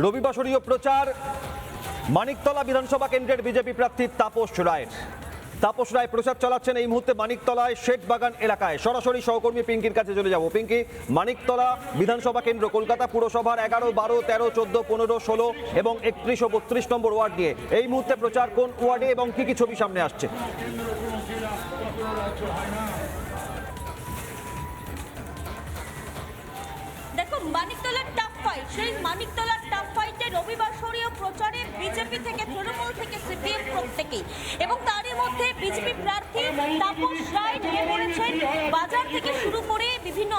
রবিবাসরীয় প্রচার মানিকতলা বিধানসভা কেন্দ্রের বিজেপি প্রার্থী তাপস রায় প্রচার চালাচ্ছেন এই মুহূর্তে মানিকতলায় শেঠবাগান এলাকায়। সরাসরি সহকর্মী পিঙ্কির কাছে চলে যাব। পিঙ্কি, মানিকতলা বিধানসভা কেন্দ্র কলকাতা পুরসভার 11, 12, 13, 14, 15, 16 এবং 31 ও 32 নম্বর ওয়ার্ড নিয়ে এই মুহূর্তে প্রচার কোন ওয়ার্ডে এবং কি কি ছবি সামনে আসছে? দেখো, মানিকতলার টাফ ফাইট, সেই মানিকতলার টাফ ফাইটে রবিবাসরীয় প্রচারে বিজেপি থেকে তৃণমূল থেকে সিপিএম প্রত্যেকেই, এবং তারই মধ্যে বিজেপি প্রার্থী তাপস রায় নেমে পড়েছেন বাজার থেকে শুরু করে বিভিন্ন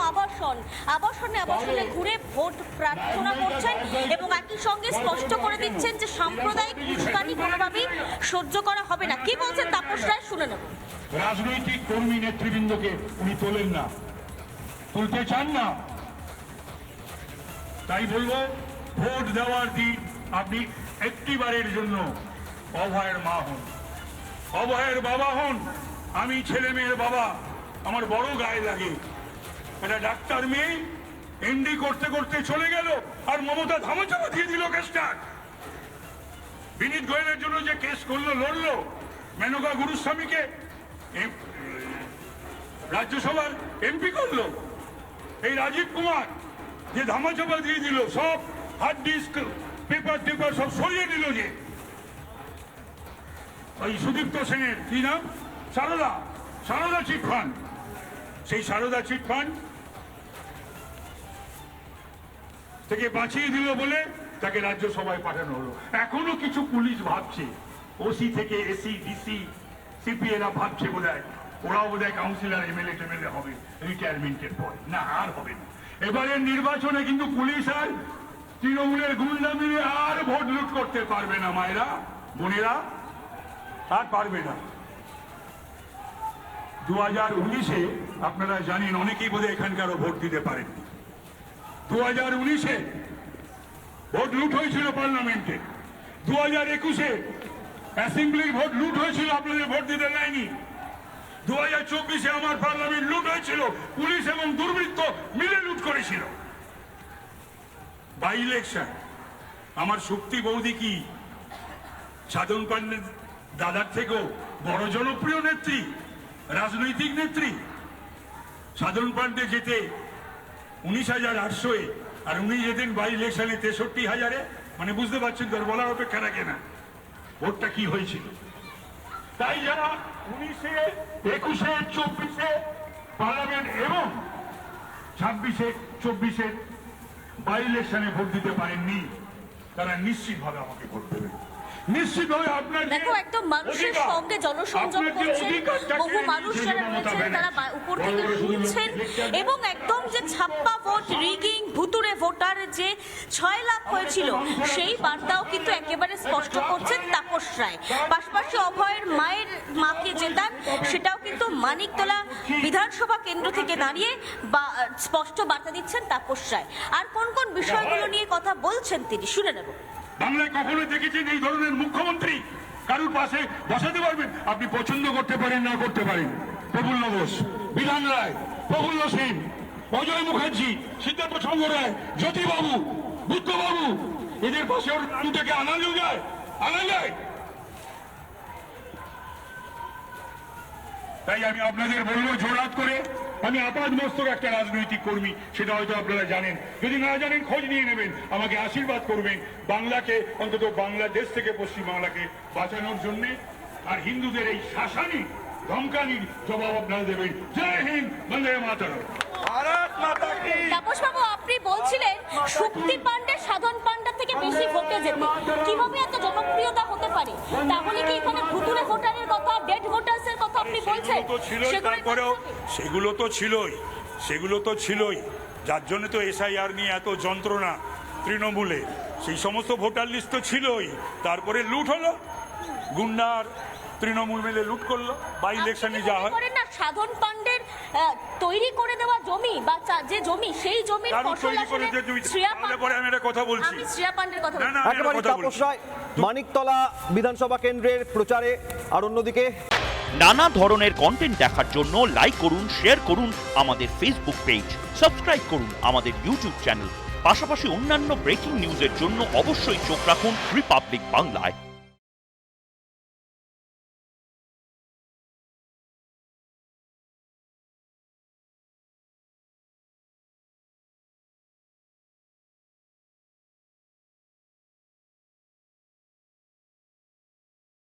আবাসনে ঘুরে ভোট প্রার্থনা করছেন এবং একই সঙ্গে স্পষ্ট করে দিচ্ছেন যে সাম্প্রদায়িক উস্কানি কোনোভাবেই সহ্য করা হবে না। কি বলছেন তাপস রায়, শুনে নেব। রাজনৈতিক কর্মী নেতৃবৃন্দকে উনি তোলেন না, তুলতে চান না। তাই বলবো, ভোট দেওয়ার দিন আপনি একটিবারের জন্য অভয়ের মা হন, অভয়ের বাবা হন। আমি ছেলে মেয়ের বাবা, আমার বড় গায়ে লাগে। একটা ডাক্তার মেয়ে এনডি করতে করতে চলে গেল, আর মমতা ধামাচাপা দিয়ে দিল কেসটা। বিনীত গোয়েলের জন্য যে কেস করলো, লড়লো, মেনকা গুরুস্বামীকে রাজ্যসভার এমপি করলো। এই রাজীব কুমার যে ধামাচাপা দিয়ে দিল, সব হার্ড ডিস্ক পেপার সব সরিয়ে দিল। যে ওই সুদীপ্ত সেনের কি নাম, সারদা চিট ফান্ড, সেই সারদা চিট ফান্ড থেকে বাঁচিয়ে দিল বলে তাকে রাজ্যসভায় পাঠানো হলো। এখনো কিছু পুলিশ ভাবছে, ওসি থেকে এসি ডিসি সিপি এরা ভাবছে বোধহয় ওরাও বোধহয় কাউন্সিলর এমএলএ হবে রিটায়ারমেন্টের পর। না, আর হবে না। এবারের নির্বাচনে কিন্তু পুলিশ আর তৃণমূলের গুন্ডা মিলে আর ভোট লুট করতে পারবে না। মায়েরা বোনেরা, আর পারবে না। 2019-এ আপনারা জানেন, অনেকেই বোধহয় এখানকারও ভোট দিতে পারেন। 2019-এ ভোট লুট হয়েছিল পার্লামেন্টে। 2021-এ অ্যাসেম্বলির ভোট লুট হয়েছিল, আপনাদের ভোট দিতে দেয়নি। 2024-এ আমার পার্লামেন্ট লুট হয়েছিল, পুলিশ এবং দুর্বৃত্ত মিলে লুট করেছিল। বাই ইলেকশন, আমার শক্তি বৌদি কি সাধন পান্ডের দাদার থেকেও বড় জনপ্রিয় নেত্রী, রাজনৈতিক নেত্রী? সাধন পান্ডে যেতে 19,800-এ, আর উনি যেতেন বাই ইলেকশনে 63,000-এ। মানে বুঝতে পারছেন, তোর বলার অপেক্ষা রাখে না ভোটটা কি হয়েছিল। তাই যারা 19-এ, 21-এ, 24-এ পার্লামেন্ট এবং 26-এ, 24-এ বাই ইলেকশনে ভোট দিতে পারেননি, তারা নিশ্চিতভাবে আমাকে ভোট দেবেন। নিশ্চিতভাবে আপনার দেখো, একদম মানুষের সঙ্গে জনসংযোগ করছেন, বহু মানুষ যারা রয়েছেন তারা উপর থেকে শুনছেন, এবং একদম যে ছাপ্পা ভোট, রিগিং, ভুতুরে ভোটার যে 6 লাখ হয়েছিল, সেই বার্তাও কিন্তু একেবারে স্পষ্ট করছেন তাপস রায়। পাশাপাশি অভয়ের মাকে জেতান, সেটাও কিন্তু মানিকতলা বিধানসভা কেন্দ্র থেকে দাঁড়িয়ে স্পষ্ট বার্তা দিচ্ছেন তাপস রায়। আর কোন কোন বিষয়গুলো নিয়ে কথা বলছেন তিনি, শুনে নেব। বাংলায় কখনো দেখেছেন এই ধরনের মুখ্যমন্ত্রী? কারুর পাশে বসাতে পারবেন? আপনি পছন্দ করতে পারেন, না করতে পারেন। প্রফুল্ল ঘোষ, বিধান রায়, প্রফুল্ল সেন, অজয় মুখার্জি, সিদ্ধার্থ চন্দ্র রায়, জ্যোতিবাবু, বুদ্ধবাবু, এদের পাশে ওর নামটাকে আনা যায়। তাই আমি আপনাদের বলবো, জোরাত করে, আমি আপাতমস্তক একটা রাজনৈতিক কর্মী, সেটা হয়তো আপনারা জানেন। যদি না জানেন, খোঁজ নিয়ে নেবেন, আমাকে আশীর্বাদ করবেন বাংলাকে, অন্তত বাংলাদেশ থেকে পশ্চিমবাংলাকে বাঁচানোর জন্য। আর হিন্দুদের এই শাসানি ধমকানির জবাব আপনারা দেবেন। জয় হিন্দ, বন্দে মাতরম। তাপস বাবু, আপনি বলছিলেন শক্তি পান্ডে সাধন পান্ডা থেকে বেশি ভোটে যেতে, কিভাবে এত জনপ্রিয়তা হতে পারে? তাহলে কি এখানে ভুতুরে ভোটারের কথা, ডেড ভোটার্সের কথা আপনি বলছেন? তারপরেও সেগুলো তো ছিলই, যার জন্য তো এসআইআর নিয়ে এত যন্ত্রণা তৃণমূলে। সেই সমস্ত ভোটার লিস্ট তো ছিলই। তারপরে লুট হলো, গুন্ডার তৃণমূল মিলে লুট করলো। বাই ইলেকশনে যা হয় না, সাধন পান্ডের তৈরি করে দেওয়া জমি বা যে জমি, সেই জমির ফসল আসলে শ্রেয়া পান্ডের কথা একেবারে তাপস রায় মানিকতলা বিধানসভা কেন্দ্রের প্রচারে। আর অন্যদিকে নানা ধরনের কন্টেন্ট দেখার জন্য লাইক করুন, শেয়ার করুন আমাদের ফেসবুক পেজ, সাবস্ক্রাইব করুন আমাদের ইউটিউব চ্যানেল। পাশাপাশি অন্যান্য ব্রেকিং নিউজের জন্য অবশ্যই চোখ রাখুন রিপাবলিক বাংলায়।